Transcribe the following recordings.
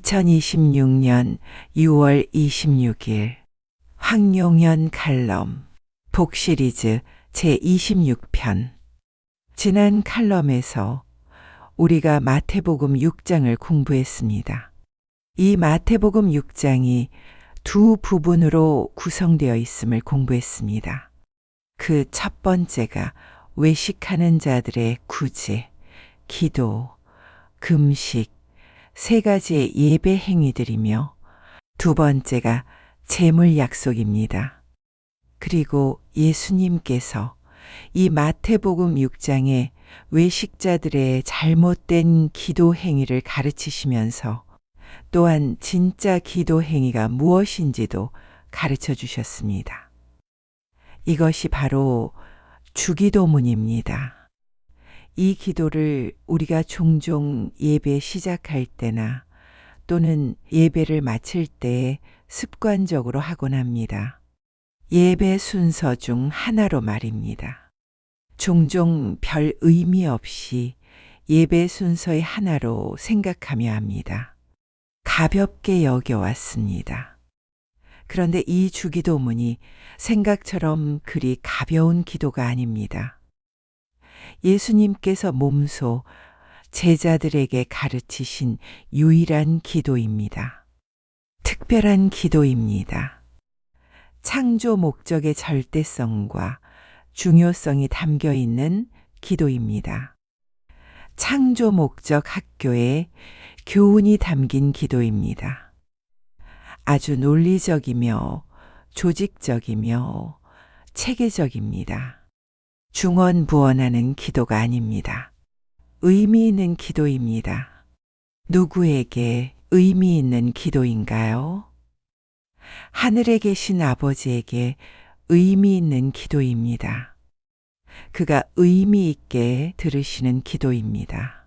2026년 6월 26일 황용연 칼럼 복시리즈 제26편. 지난 칼럼에서 우리가 마태복음 6장을 공부했습니다. 이 마태복음 6장이 두 부분으로 구성되어 있음을 공부했습니다. 그 첫 번째가 외식하는 자들의 구제, 기도, 금식, 세 가지의 예배 행위들이며 두 번째가 재물 약속입니다. 그리고 예수님께서 이 마태복음 6장에 외식자들의 잘못된 기도 행위를 가르치시면서 또한 진짜 기도 행위가 무엇인지도 가르쳐 주셨습니다. 이것이 바로 주기도문입니다. 이 기도를 우리가 종종 예배 시작할 때나 또는 예배를 마칠 때 습관적으로 하곤 합니다. 예배 순서 중 하나로 말입니다. 종종 별 의미 없이 예배 순서의 하나로 생각하며 합니다. 가볍게 여겨왔습니다. 그런데 이 주기도문이 생각처럼 그리 가벼운 기도가 아닙니다. 예수님께서 몸소 제자들에게 가르치신 유일한 기도입니다. 특별한 기도입니다. 창조 목적의 절대성과 중요성이 담겨 있는 기도입니다. 창조 목적 학교에 교훈이 담긴 기도입니다. 아주 논리적이며 조직적이며 체계적입니다. 중언부언하는 기도가 아닙니다. 의미 있는 기도입니다. 누구에게 의미 있는 기도인가요? 하늘에 계신 아버지에게 의미 있는 기도입니다. 그가 의미 있게 들으시는 기도입니다.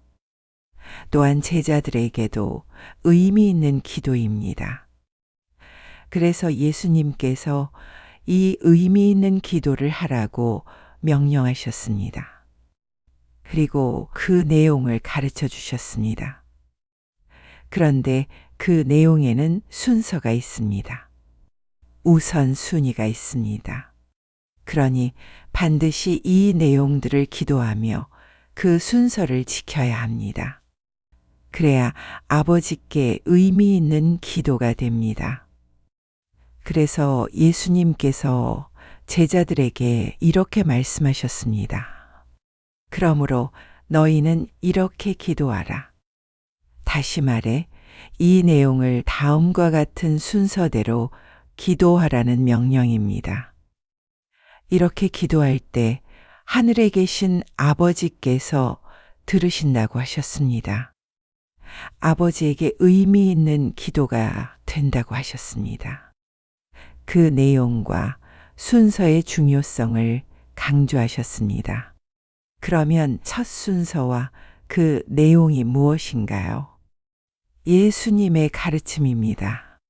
또한 제자들에게도 의미 있는 기도입니다. 그래서 예수님께서 이 의미 있는 기도를 하라고 명령하셨습니다. 그리고 그 내용을 가르쳐 주셨습니다. 그런데 그 내용에는 순서가 있습니다. 우선순위가 있습니다. 그러니 반드시 이 내용들을 기도하며 그 순서를 지켜야 합니다. 그래야 아버지께 의미 있는 기도가 됩니다. 그래서 예수님께서 제자들에게 이렇게 말씀하셨습니다. 그러므로 너희는 이렇게 기도하라. 다시 말해 이 내용을 다음과 같은 순서대로 기도하라는 명령입니다. 이렇게 기도할 때 하늘에 계신 아버지께서 들으신다고 하셨습니다. 아버지에게 의미 있는 기도가 된다고 하셨습니다. 그 내용과 순서의 중요성을 강조하셨습니다. 그러면 첫 순서와 그 내용이 무엇인가요? 예수님의 가르침입니다.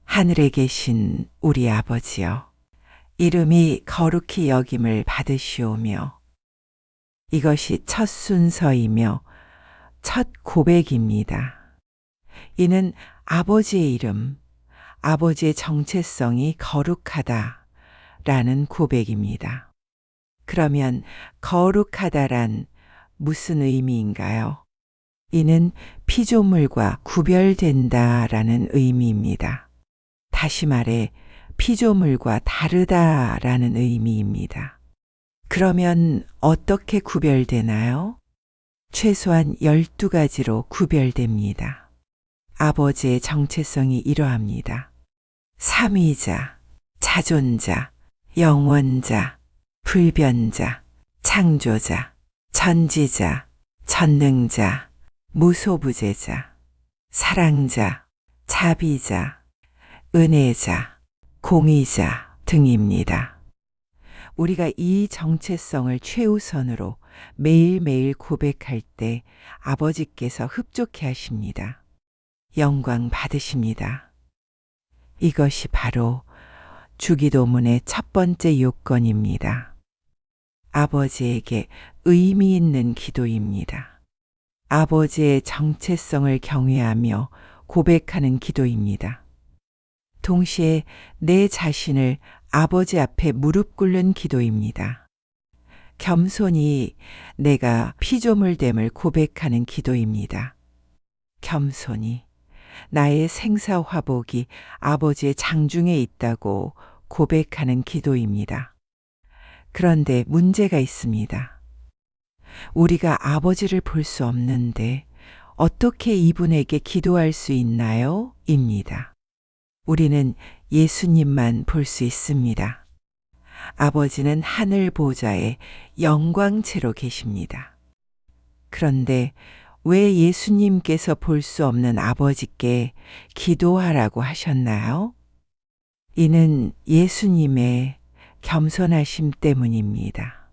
하늘에 계신 우리 아버지여, 이름이 거룩히 여김을 받으시오며, 이것이 첫 순서이며 첫 고백입니다. 이는 아버지의 이름, 아버지의 정체성이 거룩하다라는 고백입니다. 그러면 거룩하다란 무슨 의미인가요? 이는 피조물과 구별된다라는 의미입니다. 다시 말해 피조물과 다르다라는 의미입니다. 그러면 어떻게 구별되나요? 최소한 12가지로 구별됩니다. 아버지의 정체성이 이러합니다. 삼위자, 자존자, 영원자, 불변자, 창조자, 전지자, 전능자, 무소부재자, 사랑자, 자비자, 은혜자, 공의자 등입니다. 우리가 이 정체성을 최우선으로 매일매일 고백할 때 아버지께서 흡족해 하십니다. 영광 받으십니다. 이것이 바로 주기도문의 첫 번째 요건입니다. 아버지에게 의미 있는 기도입니다. 아버지의 정체성을 경외하며 고백하는 기도입니다. 동시에 내 자신을 아버지 앞에 무릎 꿇는 기도입니다. 겸손히 내가 피조물됨을 고백하는 기도입니다. 겸손히 나의 생사화복이 아버지의 장중에 있다고 고백하는 기도입니다. 그런데 문제가 있습니다. 우리가 아버지를 볼 수 없는데 어떻게 이분에게 기도할 수 있나요? 입니다. 우리는 예수님만 볼 수 있습니다. 아버지는 하늘 보좌에 영광채로 계십니다. 그런데 왜 예수님께서 볼 수 없는 아버지께 기도하라고 하셨나요? 이는 예수님의 겸손하심 때문입니다.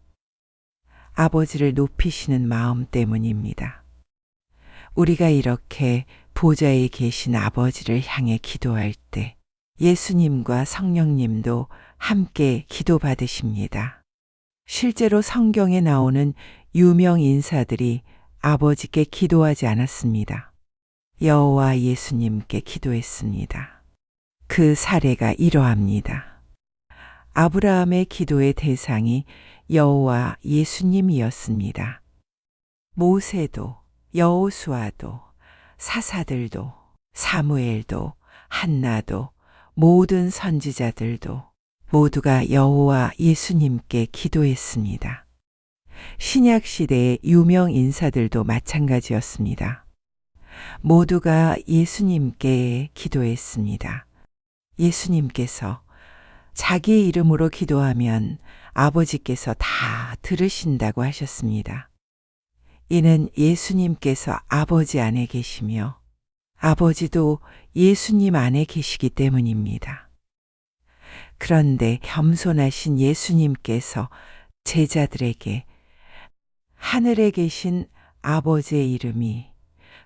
아버지를 높이시는 마음 때문입니다. 우리가 이렇게 보좌에 계신 아버지를 향해 기도할 때 예수님과 성령님도 함께 기도받으십니다. 실제로 성경에 나오는 유명 인사들이 아버지께 기도하지 않았습니다. 여호와 예수님께 기도했습니다. 그 사례가 이러합니다. 아브라함의 기도의 대상이 여호와 예수님이었습니다. 모세도 여호수아도 사사들도 사무엘도 한나도 모든 선지자들도 모두가 여호와 예수님께 기도했습니다. 신약 시대의 유명 인사들도 마찬가지였습니다. 모두가 예수님께 기도했습니다. 예수님께서 자기 이름으로 기도하면 아버지께서 다 들으신다고 하셨습니다. 이는 예수님께서 아버지 안에 계시며 아버지도 예수님 안에 계시기 때문입니다. 그런데 겸손하신 예수님께서 제자들에게 하늘에 계신 아버지의 이름이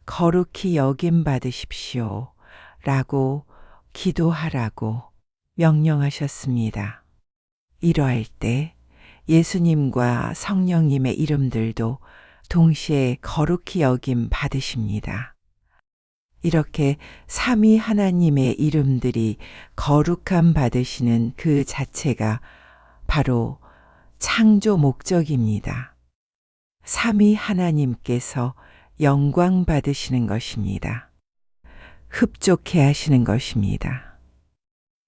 거룩히 여김 받으십시오 라고 기도하라고 명령하셨습니다. 이러할 때 예수님과 성령님의 이름들도 동시에 거룩히 여김 받으십니다. 이렇게 삼위 하나님의 이름들이 거룩함 받으시는 그 자체가 바로 창조 목적입니다. 삼위 하나님께서 영광 받으시는 것입니다. 흡족해 하시는 것입니다.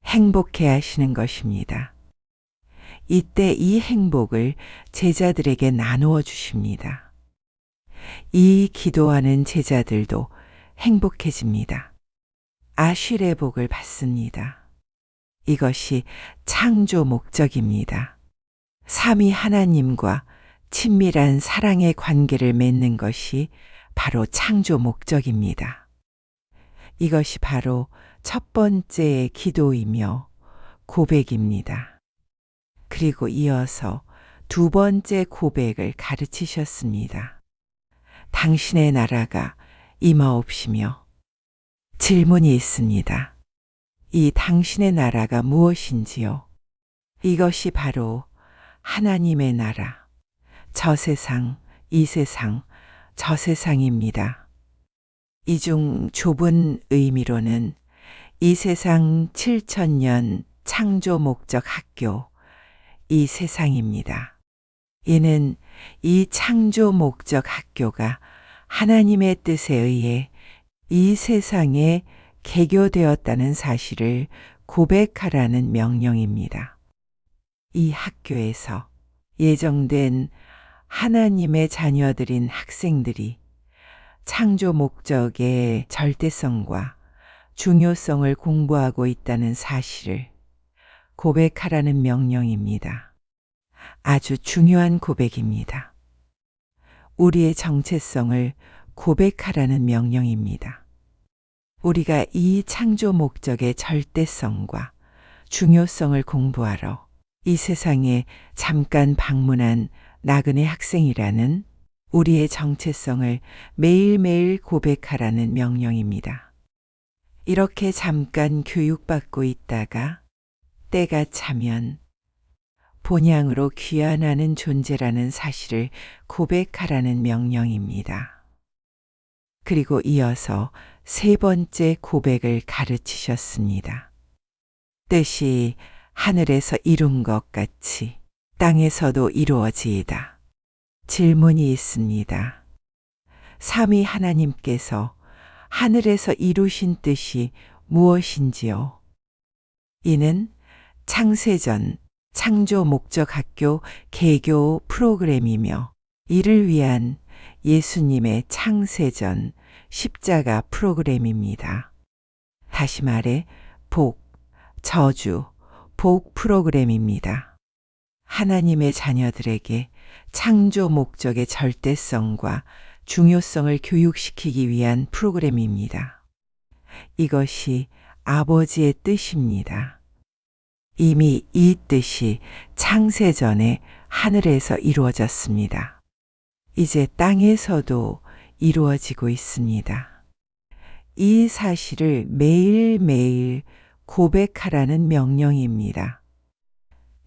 행복해 하시는 것입니다. 이때 이 행복을 제자들에게 나누어 주십니다. 이 기도하는 제자들도 행복해집니다. 아실의 복을 받습니다. 이것이 창조 목적입니다. 삼위 하나님과 친밀한 사랑의 관계를 맺는 것이 바로 창조 목적입니다. 이것이 바로 첫 번째 기도이며 고백입니다. 그리고 이어서 두 번째 고백을 가르치셨습니다. 당신의 나라가 임하옵시며 질문이 있습니다. 이 당신의 나라가 무엇인지요? 이것이 바로 하나님의 나라, 저 세상, 이 세상, 저 세상입니다. 이 중 좁은 의미로는 이 세상 7,000년 창조 목적 학교, 이 세상입니다. 이는 이 창조 목적 학교가 하나님의 뜻에 의해 이 세상에 개교되었다는 사실을 고백하라는 명령입니다. 이 학교에서 예정된 하나님의 자녀들인 학생들이 창조 목적의 절대성과 중요성을 공부하고 있다는 사실을 고백하라는 명령입니다. 아주 중요한 고백입니다. 우리의 정체성을 고백하라는 명령입니다. 우리가 이 창조 목적의 절대성과 중요성을 공부하러 이 세상에 잠깐 방문한 나그네 학생이라는 우리의 정체성을 매일매일 고백하라는 명령입니다. 이렇게 잠깐 교육받고 있다가 때가 차면 본향으로 귀환하는 존재라는 사실을 고백하라는 명령입니다. 그리고 이어서 세 번째 고백을 가르치셨습니다. 뜻이 하늘에서 이룬 것 같이 땅에서도 이루어지이다. 질문이 있습니다. 삼위 하나님께서 하늘에서 이루신 뜻이 무엇인지요? 이는 창세전 창조 목적 학교 개교 프로그램이며 이를 위한 예수님의 창세전 십자가 프로그램입니다. 다시 말해 복, 저주, 복 프로그램입니다. 하나님의 자녀들에게 창조 목적의 절대성과 중요성을 교육시키기 위한 프로그램입니다. 이것이 아버지의 뜻입니다. 이미 이 뜻이 창세전에 하늘에서 이루어졌습니다. 이제 땅에서도 이루어지고 있습니다. 이 사실을 매일매일 고백하라는 명령입니다.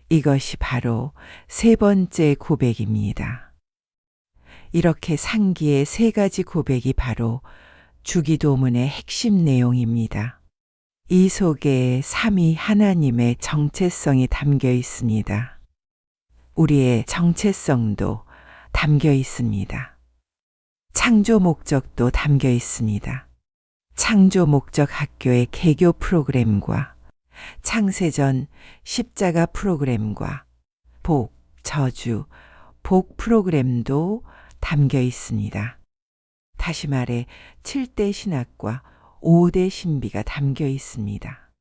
이것이 바로 세 번째 고백입니다. 이렇게 상기의 세 가지 고백이 바로 주기도문의 핵심 내용입니다. 이 속에 삼위 하나님의 정체성이 담겨 있습니다. 우리의 정체성도 담겨 있습니다. 창조 목적도 담겨 있습니다. 창조 목적 학교의 개교 프로그램과 창세전 십자가 프로그램과 복, 저주, 복 프로그램도 담겨 있습니다. 다시 말해 7대 신학과 5대 신비가 담겨 있습니다.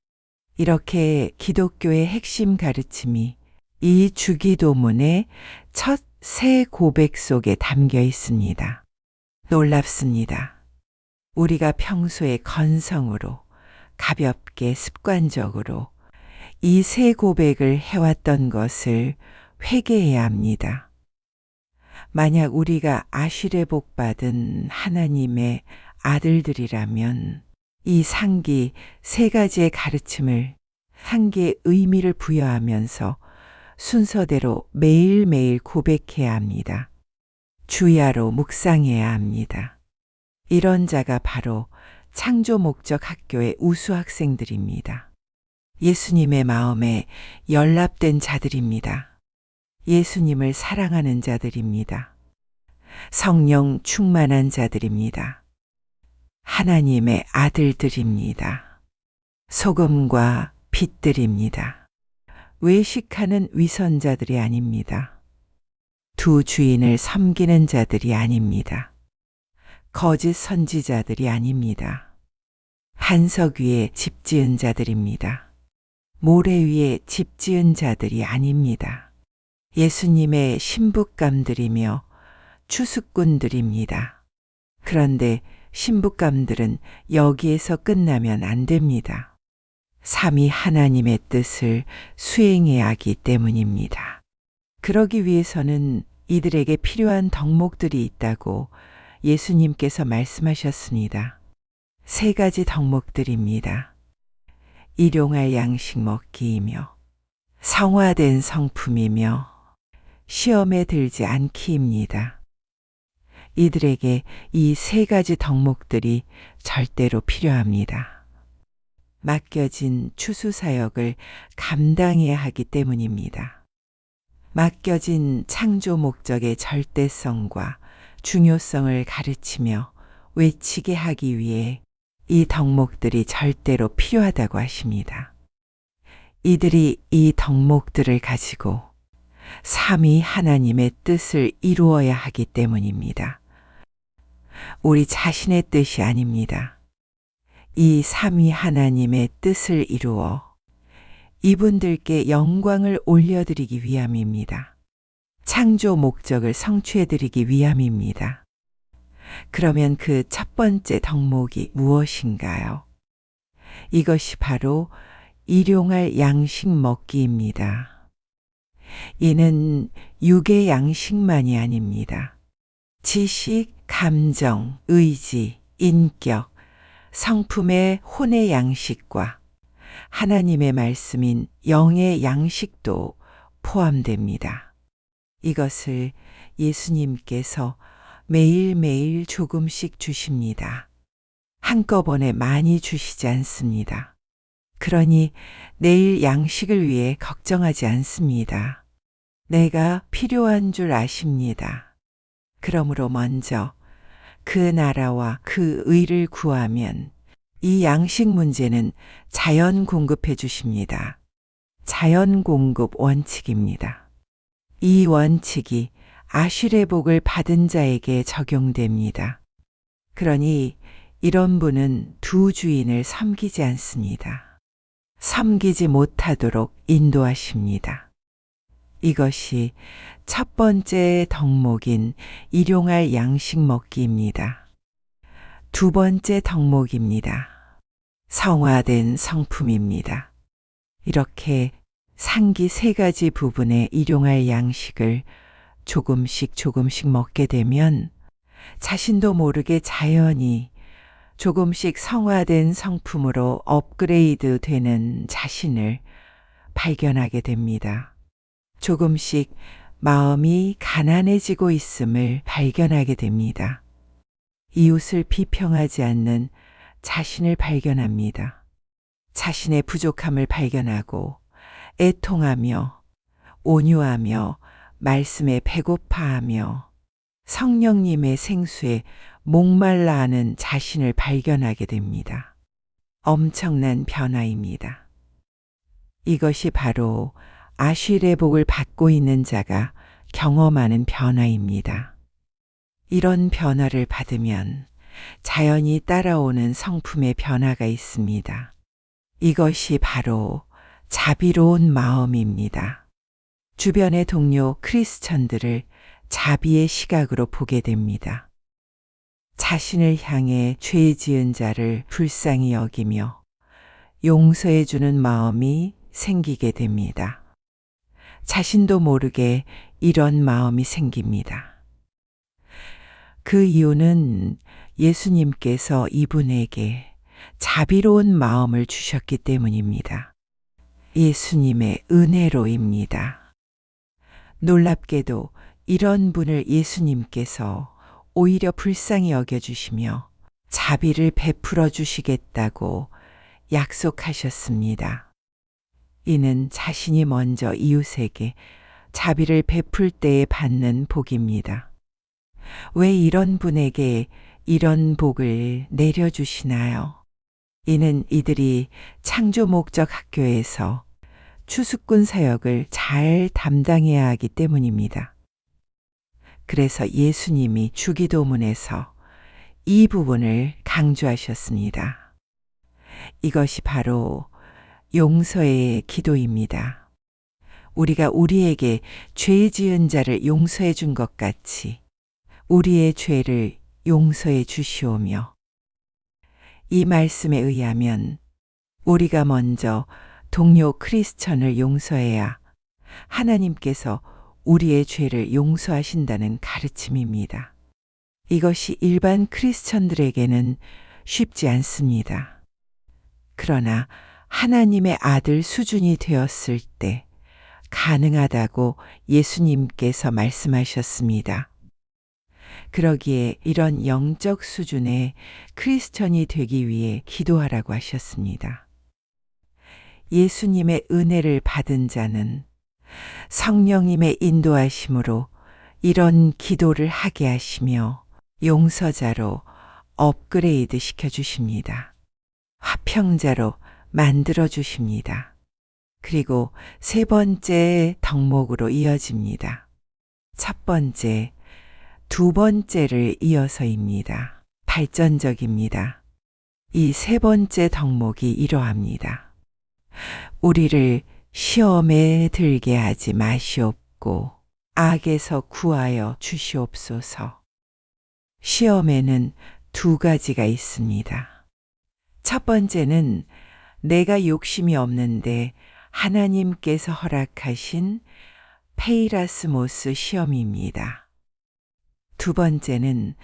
이렇게 기독교의 핵심 가르침이 이 주기도문의 첫 세 고백 속에 담겨 있습니다. 놀랍습니다. 우리가 평소에 건성으로 가볍게 습관적으로 이 세 고백을 해왔던 것을 회개해야 합니다. 만약 우리가 아실에 복 받은 하나님의 아들들이라면 이 상기 세 가지의 가르침을 상기의 의미를 부여하면서 순서대로 매일매일 고백해야 합니다. 주야로 묵상해야 합니다. 이런 자가 바로 창조 목적 학교의 우수 학생들입니다. 예수님의 마음에 연락된 자들입니다. 예수님을 사랑하는 자들입니다. 성령 충만한 자들입니다. 하나님의 아들들입니다. 소금과 빛들입니다. 외식하는 위선자들이 아닙니다. 두 주인을 섬기는 자들이 아닙니다. 거짓 선지자들이 아닙니다. 반석 위에 집 지은 자들입니다. 모래 위에 집 지은 자들이 아닙니다. 예수님의 신부감들이며 추수꾼들입니다. 그런데 신부감들은 여기에서 끝나면 안 됩니다. 삼위 하나님의 뜻을 수행해야 하기 때문입니다. 그러기 위해서는 이들에게 필요한 덕목들이 있다고 예수님께서 말씀하셨습니다. 세 가지 덕목들입니다. 일용할 양식 먹기이며 성화된 성품이며 시험에 들지 않기입니다. 이들에게 이 세 가지 덕목들이 절대로 필요합니다. 맡겨진 추수사역을 감당해야 하기 때문입니다. 맡겨진 창조 목적의 절대성과 중요성을 가르치며 외치게 하기 위해 이 덕목들이 절대로 필요하다고 하십니다. 이들이 이 덕목들을 가지고 삼위 하나님의 뜻을 이루어야 하기 때문입니다. 우리 자신의 뜻이 아닙니다. 이 삼위 하나님의 뜻을 이루어 이분들께 영광을 올려드리기 위함입니다. 창조 목적을 성취해드리기 위함입니다. 그러면 그 첫 번째 덕목이 무엇인가요? 이것이 바로 일용할 양식 먹기입니다. 이는 육의 양식만이 아닙니다. 지식, 감정, 의지, 인격, 성품의 혼의 양식과 하나님의 말씀인 영의 양식도 포함됩니다. 이것을 예수님께서 매일매일 조금씩 주십니다. 한꺼번에 많이 주시지 않습니다. 그러니 내일 양식을 위해 걱정하지 않습니다. 내가 필요한 줄 아십니다. 그러므로 먼저 그 나라와 그 의를 구하면 이 양식 문제는 자연 공급해 주십니다. 자연 공급 원칙입니다. 이 원칙이 아실의 복을 받은 자에게 적용됩니다. 그러니 이런 분은 두 주인을 섬기지 않습니다. 섬기지 못하도록 인도하십니다. 이것이 첫 번째 덕목인 일용할 양식 먹기입니다. 두 번째 덕목입니다. 성화된 성품입니다. 이렇게 상기 세 가지 부분의 일용할 양식을 조금씩 먹게 되면 자신도 모르게 자연히 조금씩 성화된 성품으로 업그레이드 되는 자신을 발견하게 됩니다. 조금씩 마음이 가난해지고 있음을 발견하게 됩니다. 이웃을 비평하지 않는 자신을 발견합니다. 자신의 부족함을 발견하고 애통하며 온유하며 말씀에 배고파하며 성령님의 생수에 목말라 하는 자신을 발견하게 됩니다. 엄청난 변화입니다. 이것이 바로 아실의 복을 받고 있는 자가 경험하는 변화입니다. 이런 변화를 받으면 자연히 따라오는 성품의 변화가 있습니다. 이것이 바로 자비로운 마음입니다. 주변의 동료 크리스천들을 자비의 시각으로 보게 됩니다. 자신을 향해 죄 지은 자를 불쌍히 여기며 용서해 주는 마음이 생기게 됩니다. 자신도 모르게 이런 마음이 생깁니다. 그 이유는 예수님께서 이분에게 자비로운 마음을 주셨기 때문입니다. 예수님의 은혜로입니다. 놀랍게도 이런 분을 예수님께서 오히려 불쌍히 여겨주시며 자비를 베풀어 주시겠다고 약속하셨습니다. 이는 자신이 먼저 이웃에게 자비를 베풀 때에 받는 복입니다. 왜 이런 분에게 이런 복을 내려주시나요? 이는 이들이 창조 목적 학교에서 추수꾼 사역을 잘 담당해야 하기 때문입니다. 그래서 예수님이 주기도문에서 이 부분을 강조하셨습니다. 이것이 바로 용서의 기도입니다. 우리가 우리에게 죄 지은 자를 용서해 준 것 같이 우리의 죄를 용서해 주시오며, 이 말씀에 의하면 우리가 먼저 동료 크리스천을 용서해야 하나님께서 우리의 죄를 용서하신다는 가르침입니다. 이것이 일반 크리스천들에게는 쉽지 않습니다. 그러나 하나님의 아들 수준이 되었을 때 가능하다고 예수님께서 말씀하셨습니다. 그러기에 이런 영적 수준의 크리스천이 되기 위해 기도하라고 하셨습니다. 예수님의 은혜를 받은 자는 성령님의 인도하심으로 이런 기도를 하게 하시며 용서자로 업그레이드 시켜주십니다. 화평자로 만들어주십니다. 그리고 세 번째 덕목으로 이어집니다. 첫 번째, 두 번째를 이어서입니다. 발전적입니다. 이 세 번째 덕목이 이러합니다. 우리를 시험에 들게 하지 마시옵고 악에서 구하여 주시옵소서. 시험에는 두 가지가 있습니다. 첫 번째는 내가 욕심이 없는데 하나님께서 허락하신 페이라스모스 시험입니다. 두 번째는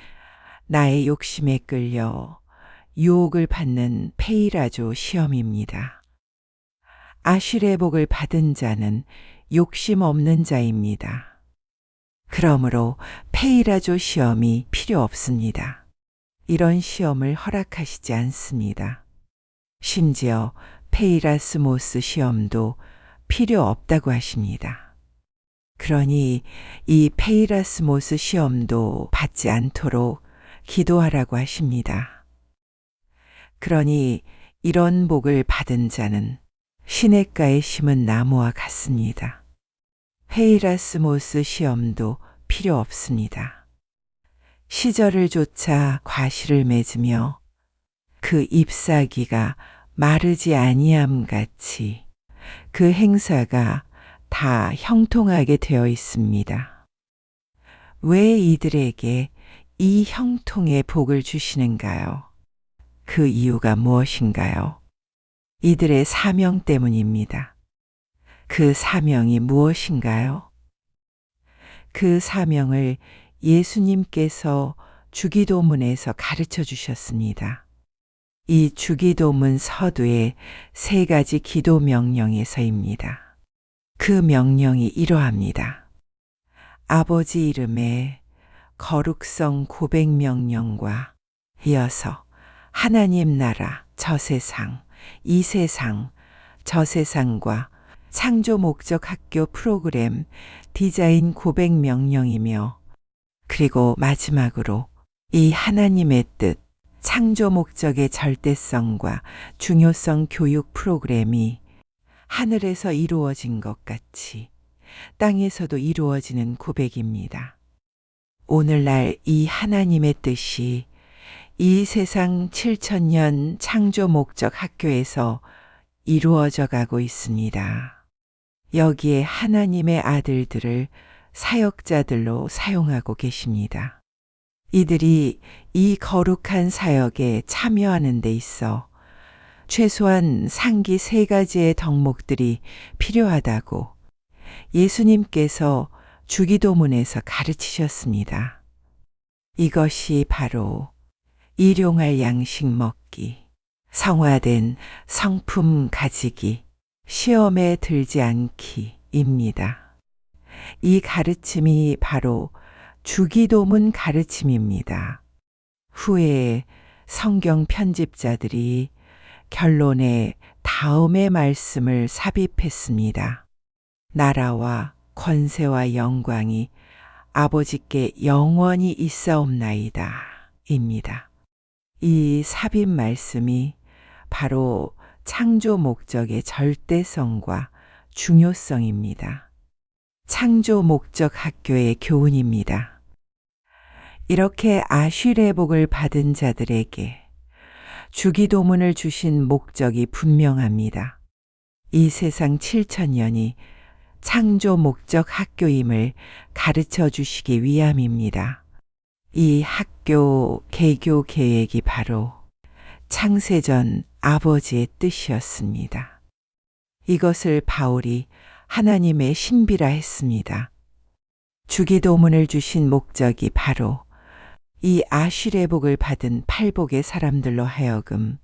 나의 욕심에 끌려 유혹을 받는 페이라조 시험입니다. 아실의 복을 받은 자는 욕심 없는 자입니다. 그러므로 페이라조 시험이 필요 없습니다. 이런 시험을 허락하시지 않습니다. 심지어 페이라스모스 시험도 필요 없다고 하십니다. 그러니 이 페이라스모스 시험도 받지 않도록 기도하라고 하십니다. 그러니 이런 복을 받은 자는 시냇가에 심은 나무와 같습니다. 페이라스모스 시험도 필요 없습니다. 시절을 쫓아 과실을 맺으며 그 잎사귀가 마르지 아니함 같이 그 행사가 다 형통하게 되어 있습니다. 왜 이들에게 이 형통의 복을 주시는가요? 그 이유가 무엇인가요? 이들의 사명 때문입니다. 그 사명이 무엇인가요? 그 사명을 예수님께서 주기도문에서 가르쳐 주셨습니다. 이 주기도문 서두의 3가지 기도 명령에서입니다. 그 명령이 이러합니다. 아버지 이름에 거룩성 고백 명령과 이어서 하나님 나라 저 세상, 이 세상, 저 세상과 창조 목적 학교 프로그램 디자인 고백 명령이며 그리고 마지막으로 이 하나님의 뜻, 창조 목적의 절대성과 중요성 교육 프로그램이 하늘에서 이루어진 것 같이 땅에서도 이루어지는 고백입니다. 오늘날 이 하나님의 뜻이 이 세상 7000년 창조 목적 학교에서 이루어져 가고 있습니다. 여기에 하나님의 아들들을 사역자들로 사용하고 계십니다. 이들이 이 거룩한 사역에 참여하는 데 있어 최소한 상기 3가지의 덕목들이 필요하다고 예수님께서 주기도문에서 가르치셨습니다. 이것이 바로 일용할 양식 먹기, 성화된 성품 가지기, 시험에 들지 않기입니다. 이 가르침이 바로 주기도문 가르침입니다. 후에 성경 편집자들이 결론에 다음의 말씀을 삽입했습니다. 나라와 권세와 영광이 아버지께 영원히 있사옵나이다 입니다. 이 삽입 말씀이 바로 창조 목적의 절대성과 중요성입니다. 창조 목적 학교의 교훈입니다. 이렇게 아쉬레 복을 받은 자들에게 주기도문을 주신 목적이 분명합니다. 이 세상 7000년이 창조 목적 학교임을 가르쳐 주시기 위함입니다. 이 학교 개교 계획이 바로 창세전 아버지의 뜻이었습니다. 이것을 바울이 하나님의 신비라 했습니다. 주기도문을 주신 목적이 바로 이 아쉬레 복을 받은 팔복의 사람들로 하여금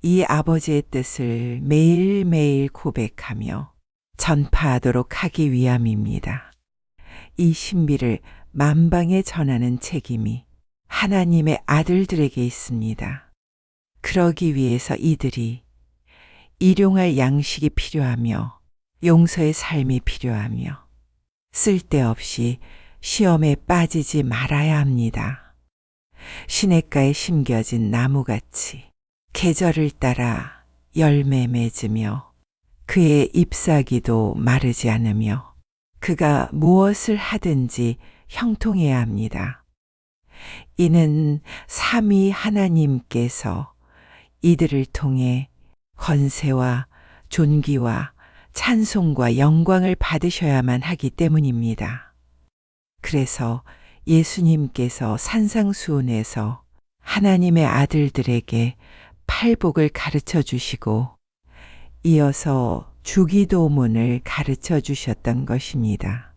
이 아버지의 뜻을 매일매일 고백하며 전파하도록 하기 위함입니다. 이 신비를 만방에 전하는 책임이 하나님의 아들들에게 있습니다. 그러기 위해서 이들이 일용할 양식이 필요하며 용서의 삶이 필요하며 쓸데없이 시험에 빠지지 말아야 합니다. 시냇가에 심겨진 나무같이 계절을 따라 열매 맺으며 그의 잎사귀도 마르지 않으며 그가 무엇을 하든지 형통해야 합니다. 이는 삼위 하나님께서 이들을 통해 권세와 존귀와 찬송과 영광을 받으셔야만 하기 때문입니다. 그래서 예수님께서 산상수훈에서 하나님의 아들들에게 팔복을 가르쳐 주시고 이어서 주기도문을 가르쳐 주셨던 것입니다.